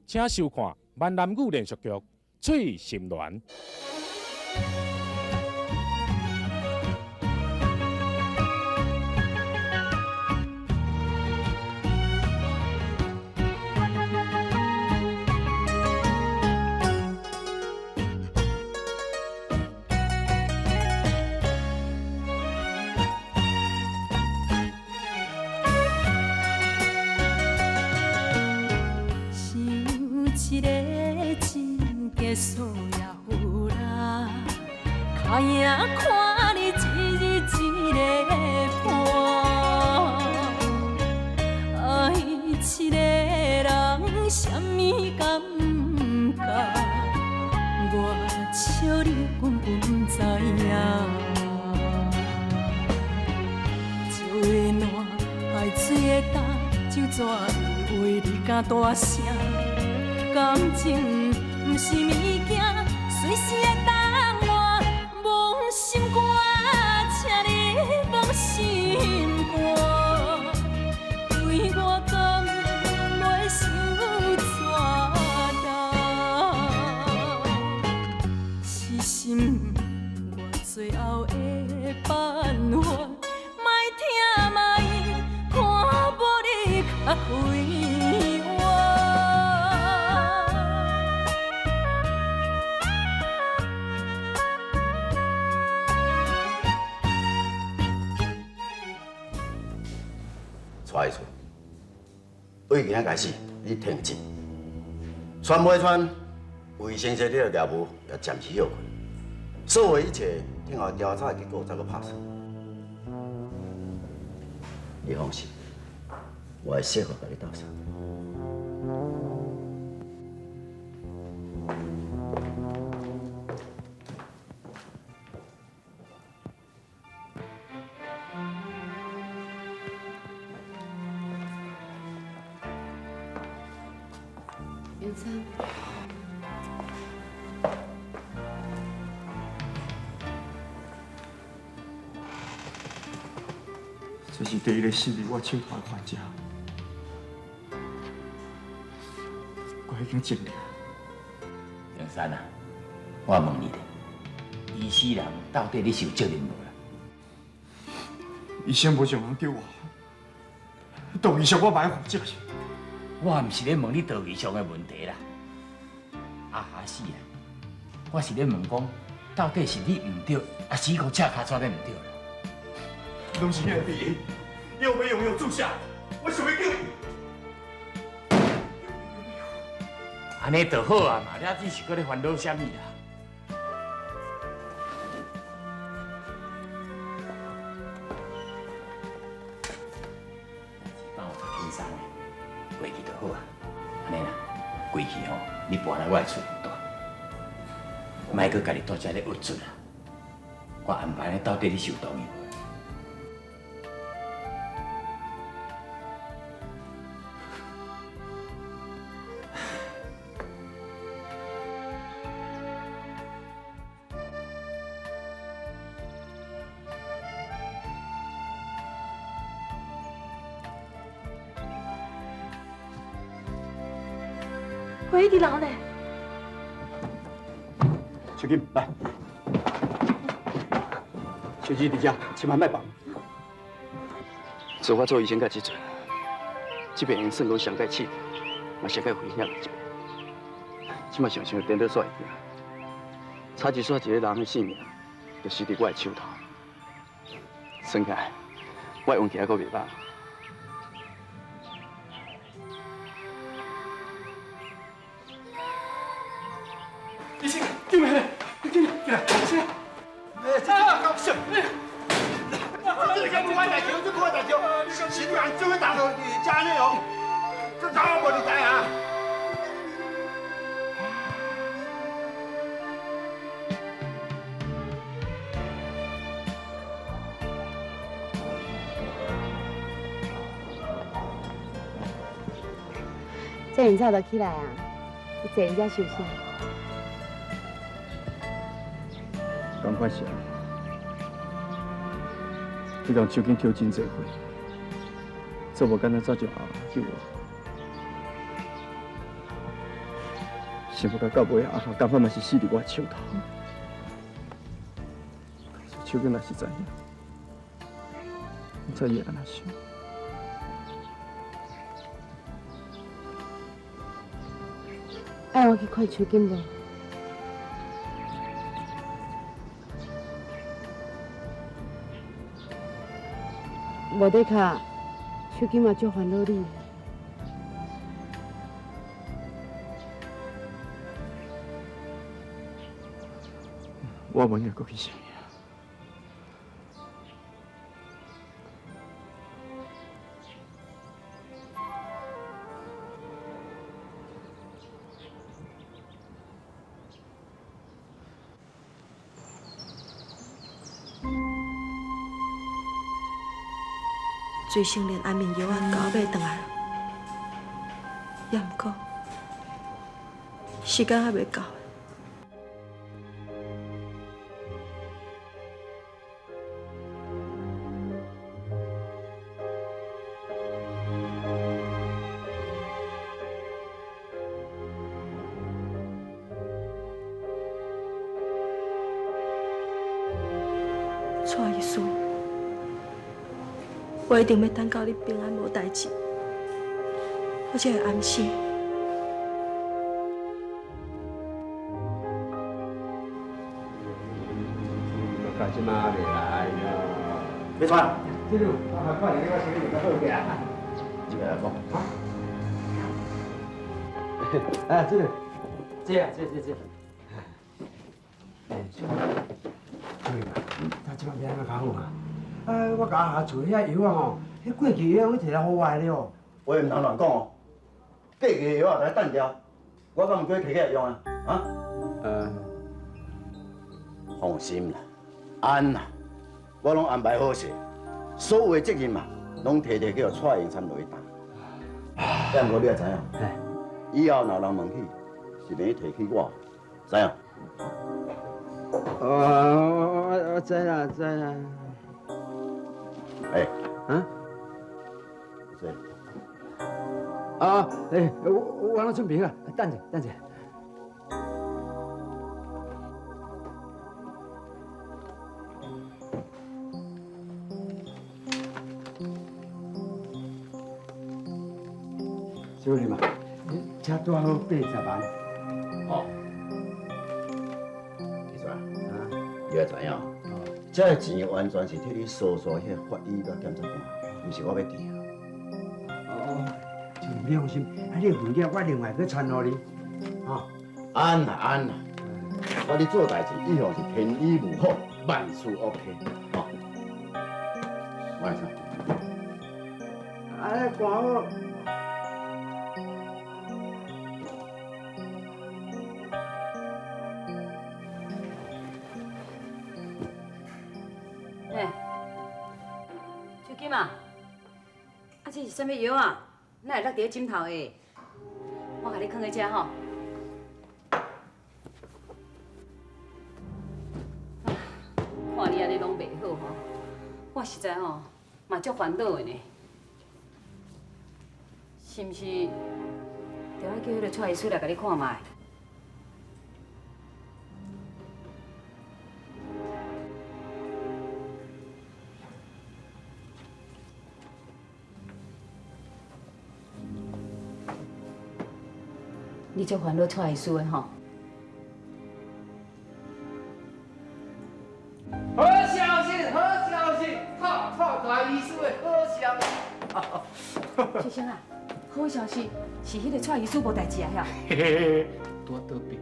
请收看闽南语连续剧《翠心鸾》。一个真结束也有啦，脚影看你一日一个伴，爱一个人什么感觉？我笑你根本知影。石的烂，海水的干，酒泉的话你敢大声？感情不是物件，随时会当换。忘心肝，请你忘心肝，对我敢袂受怎担？是心我最后的办法，莫听莫看无你较快活。带出，为今仔开始，你停止，传袂传，卫生设立的业务也暂时休困，所有一切听候调查的结果才去拍算。你放心，我会适合甲你斗相。元山，这是第一个失去我手头的患者，我已经尽力。杨山啊，我问你咧，医死人到底你是有责任无啦？医生无上人叫我，道义上我买负责。我毋是咧问你道义上的问题啦，啊是啊，我是咧问讲，到底是你唔对，还是个车卡抓得唔对啦？拢是那个病，又没有住下，我想要救伊。安尼就好啊嘛，了只是搁咧烦恼啥物啦？帮我较轻松的，过去就好啊。安尼啦，过去吼，你搬来我的厝住，莫搁家己住遮咧郁准啊。我安排咧，到底你是有同意无？喂，你人呢？小金，来，小姐伫遮，千万莫放。自我做医生到即阵，这边算讲上界刺激，嘛上界危险的一边。即马想想颠倒煞会惊，差一煞一个人的性命，就死伫我的手头。算起来，我的运气还阁袂歹。医生，救命！救命！进来，医生！啊，搞笑！这个快点救，这快点救！是你这个大头家内容，这哪有你知啊？这很早就起来啊，你坐人家休息。赶快想，你同手紧抽真侪回，做无简单早就救我。想不到到尾阿孝甘反嘛是死伫我手头。手囡若是知影，唔知伊会安怎想。爱我去看手巾无？无得卡，手巾嘛足烦恼你。我无应该搁去想伊啊。最先连安眠药啊，交买倒来，也毋过时间还未到。蔡医师，我一定要等到你平安无代志，我才会安心。到即马未来咯。别穿，这个我看你我身体较好个啊。这个来讲。啊，这个，这啊，这。对嘛，他即马变安怎讲好嘛？我甲阿厝遐药啊吼，迄过期药我摕来好坏了哦。话唔通乱讲哦。过期的药啊，来等掉，我敢唔叫摕起来用啊？啊？放心啦，安啦，我拢安排好势，所有的责任嘛，拢摕叫蔡英参落去担。但毋过你也知影，以后若人问起，是免提起我，知影？我知啦，知啦。哎，啊？是。我拢准备好，等者，等者。小李嘛，你车多好80万。哦。其实啊，你也知影，这个钱完全是替你搜索迄法医甲检察官，毋是我要定。你放心，你的物件我另外去传互你。安啦安啦，我咧做代志一向是天衣无缝，万事 OK。好，晚上。管好。手金啊，这是什么药啊？哪会落伫枕头的？我甲你放在遮吼。看你安尼拢袂好吼，我实在吼嘛足烦恼的呢。是毋是？着爱叫迄个蔡医师来甲你看卖？你足烦恼蔡医师的吼？好消息，好消息！蔡医师的好消息。先生啊，好消息是迄个蔡医师无代志啊，遐。嘿嘿，多得病。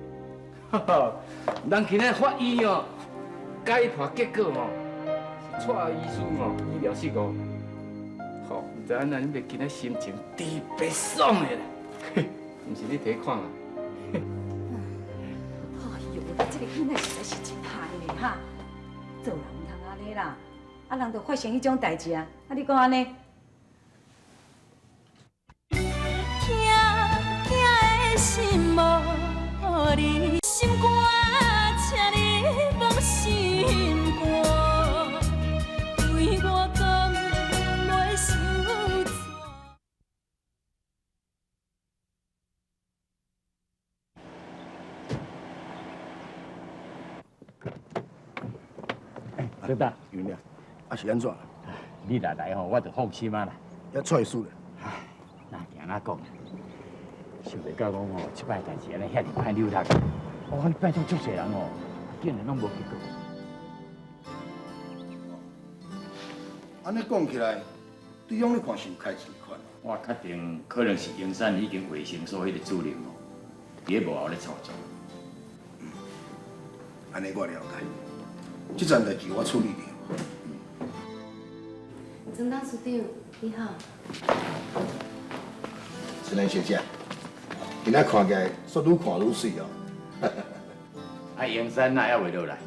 咱今日法医哦，解剖结果哦，是蔡医师哦医疗事故。吼，唔知影咱袂今日心情特别爽的啦。毋是你睇看啊？哎呦，这个囡仔实在是真害的哈！做人唔通安尼啦，啊人就发生迄种代志啊，啊你讲安尼？痛的心无你心肝，请你放心肝，对我讲袂受罪。对吧？原谅，啊是安怎？你若来吼，我就放心啊啦。要出事了。哪行哪讲？想袂到讲哦，即摆代志安尼遐尼歹扭力，我拜托足侪人哦，竟然拢无结果。安尼讲起来，对方你看是有开钱款。我确定可能是英山已经卫星所迄个主任哦，伫咧幕后咧操作。安尼我了解，这件代志我处理了。曾大署长，你好。陈兰小姐，今仔看起来煞愈看愈水哦。啊，英山哪还袂落来？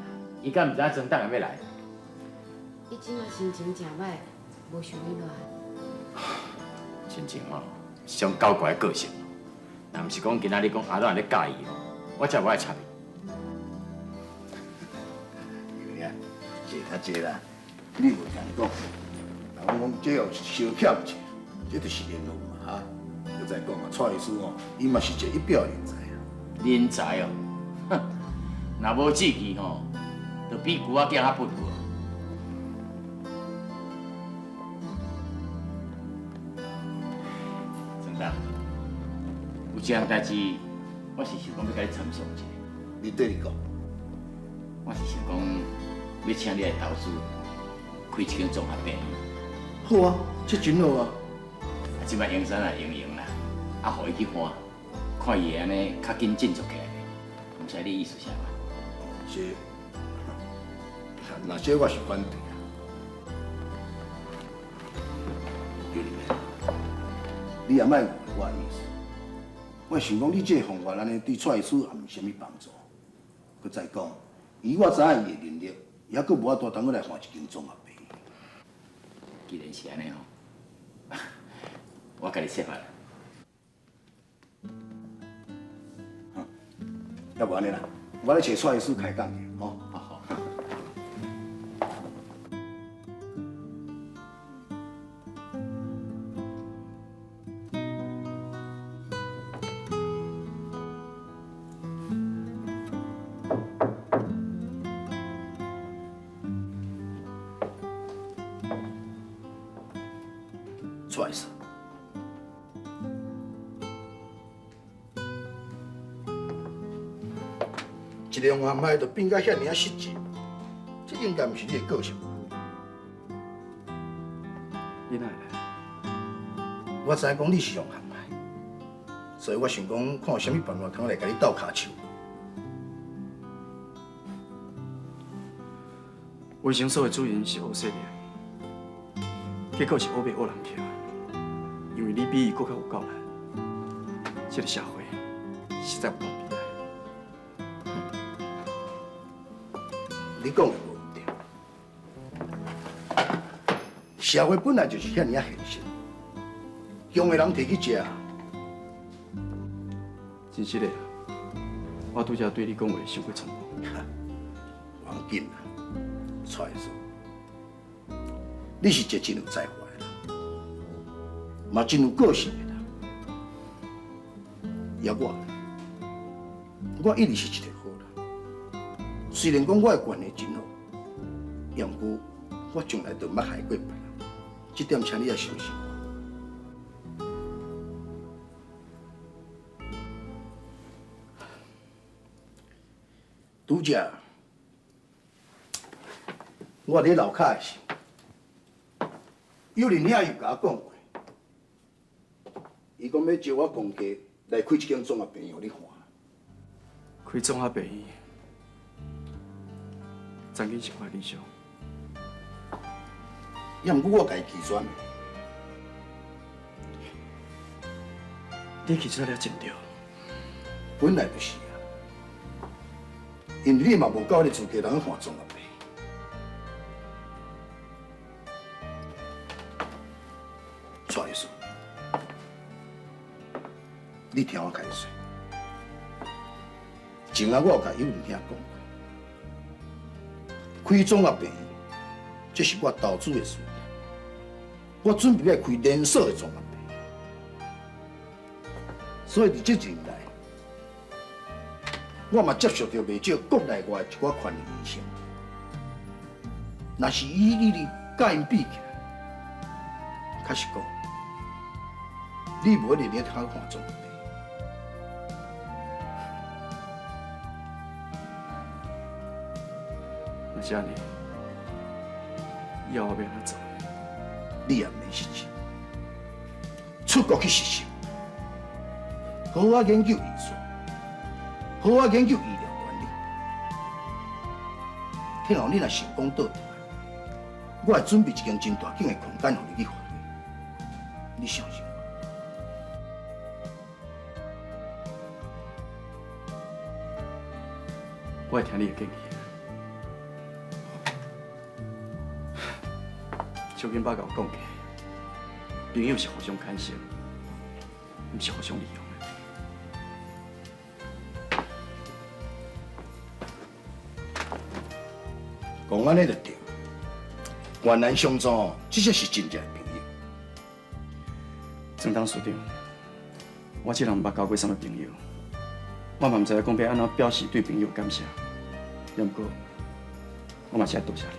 伊敢毋知曾党会要来？伊即马心情真歹，无想要来。真情哦，是种搞怪的个性。若毋是讲今仔日讲阿兰咧介意哦，我才无爱插伊。有影，坐较济啦。你无听讲，人讲这要是小欠者，这就是联络嘛哈。又再讲啊，蔡医师哦，伊嘛是一个一表人才啊。人才哦，哼，若无志气吼，就比牛仔囝较不如。曾党，有一项代志，我是想讲要甲你参详一下。你对你讲，我是想讲要请你来投资开一间综合病院。好啊，这真好啊。即摆英山也用啦，啊，互伊去看，看伊会安尼较紧振作起来。毋知你意思啥吧？是，那些我是反对啊。有你们，你也莫误会我的意思。我想讲，你这个方法安尼对蔡医师也毋啥物帮助。佮再讲，以我知影伊的能力，也佮无法度当我来换一间综合病院。既然是安尼吼，我甲你说法啦。要不安尼啦，我来找蔡医师开讲去，吼。好好。蔡医师。一个安排就变甲遐尔啊失职，这应该毋是你的个性吧？你哪会来？我知影讲你是用安排，所以我想讲看有啥物办法通来甲你斗骹手。卫生所的主任是乌色的，结果是乌白乌人票，因为你比伊搁较有够力，这个社会实在有够悲哀。你讲的无毋对，社会本来就是遐尔啊现实，凶的人摕去食。真实的啊，我拄则对你讲话伤过冲动。王紧啊，蔡医师，你是一个真有才华的人，嘛真有个性的人。也我一直是一个好人。虽然讲我的关系真好，也毋过我从来都捌害过别人，这点请你也相信我。拄则，我伫楼骹的时候，有人遐又甲我讲过，伊讲要招我公家来开一间综合病院，你看。开综合病院，曾经是我的理想。也毋过我家己拒绝的。你拒绝了真对，本来就是啊，因为你嘛无够你资格人看综合病。蔡医师，你听我解说。前下我有甲有人听讲过，开综合病院，这是我投资的事业。我准备要开连锁的综合病院，所以伫这一年来，我嘛接受到不少国内外一寡权力影响。若是你甲因比起来，确实讲，你无一定咧好看做问题。若是安尼，以后我要安怎做？你也免失志，出国去实习，好好研究艺术，好好研究医疗管理。迄后你若成功倒转来，我会准备一间真大间的空间，互你去发挥。你相信我？我会听你的建议。小金爸甲我讲过，朋友是互相牵涉，不是互相利用的。讲安尼就对，原来相助，这才是真正的朋友。郑当署长，我这人毋捌交过什么朋友，我嘛毋知影讲要安怎表示对朋友感谢。要不过，我嘛是爱多谢你。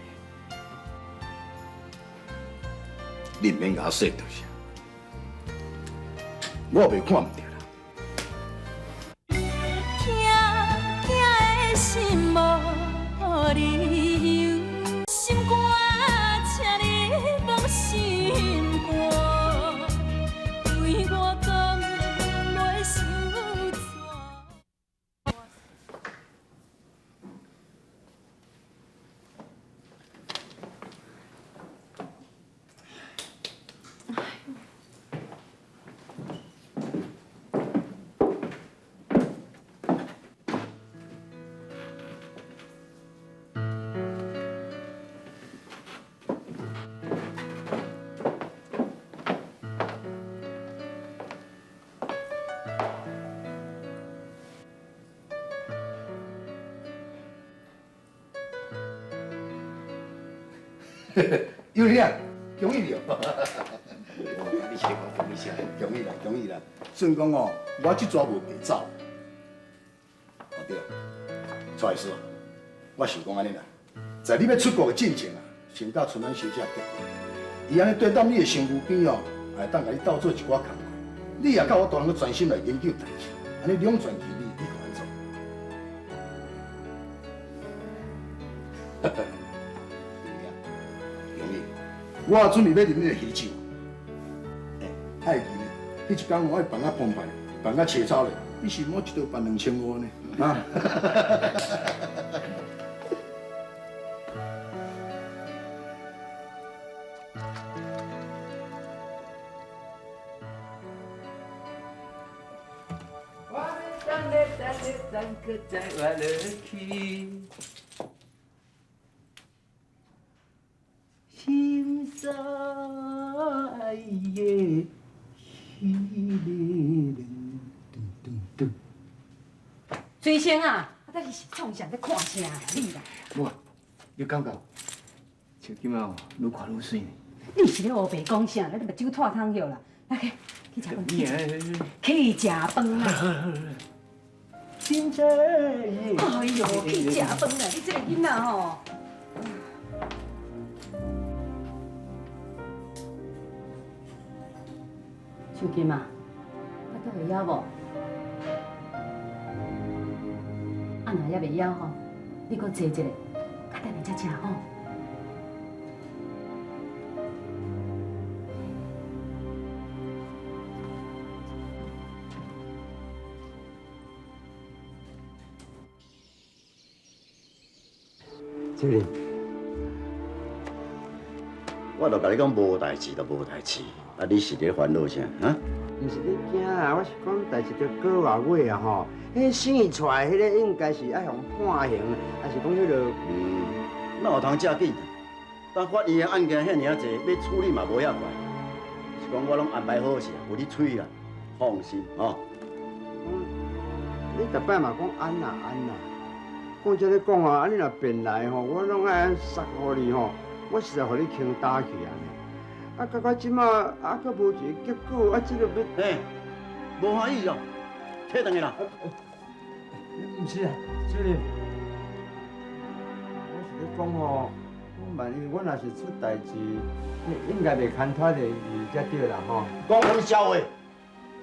你免甲我说多谢，我袂看唔着啦。痛的心无理由，心肝，请你放心肝，对我讲袂受罪。有你啊，恭喜你哦！你是咧讲恭喜啥？恭喜啦，恭喜啦！算讲哦，我这抓无白走。哦对，蔡师，我想讲安尼啦，在你要出国的进程啊，先甲春兰小姐结婚，伊安尼对当你的身躯边哦，也当甲你斗做一寡工课，你也甲我大人去专心来研究代志，安尼两全其美，你看安怎？我准备要啉你的喜酒。太奇呢，迄一天我会办啊澎湃，办啊切草咧，你是莫一道办2500呢？啊！咱搁再活落去。心塞的迄个水仙啊，啊，你是创啥在看啥啦？你啦，我，你感觉像今仔哦，愈看愈水呢。你是咧乌白讲啥？你目睭脱汤药啦？来去食饭，去食饭啦！心塞哎呦，去食饭啦！你这个囡仔吼。手金啊，我都会晓无？啊，若还袂晓吼，你搁坐一下，较等下才食吼。主任，我就甲你讲无代志就无代志，啊，你是咧烦恼啥？啊？毋是你惊啊，我是讲代志着过偌月啊吼。迄生意出来，迄个应该是爱向判刑，还是讲迄个？哪有通遮紧？但法院的案件遐尔济，要处理嘛无遐快。是讲我拢安排好势，有你催啦，放心吼。你逐摆嘛讲安啦安啦，讲遮咧讲啊，啊你若变来吼，我拢爱杀互你吼，我实在互你轻打去安尼。啊，到到即马啊，阁无一个结果，啊，这个要嘿，无欢喜哦，退转去啦。毋是啊，主任，我是咧讲吼，万一我若是出代志，应该袂牵拖着伊才对啦吼。讲什么笑话？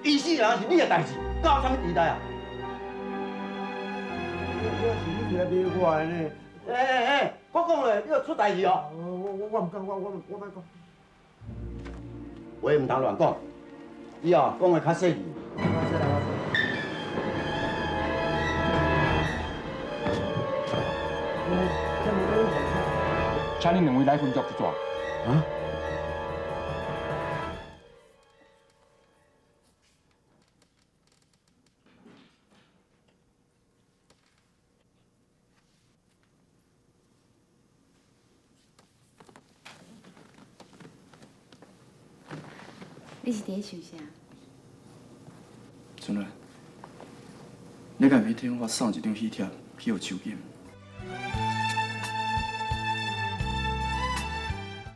医死人是你的代志，搞什么地带啊？我是你起来逼我的呢。我讲了，你要出代志哦。我唔敢，我莫讲。话唔通乱讲，以后讲的较细致。请恁两位来分作一撮。啊？你是伫想啥？春兰，你敢袂听我送一张喜帖去互秋瑾？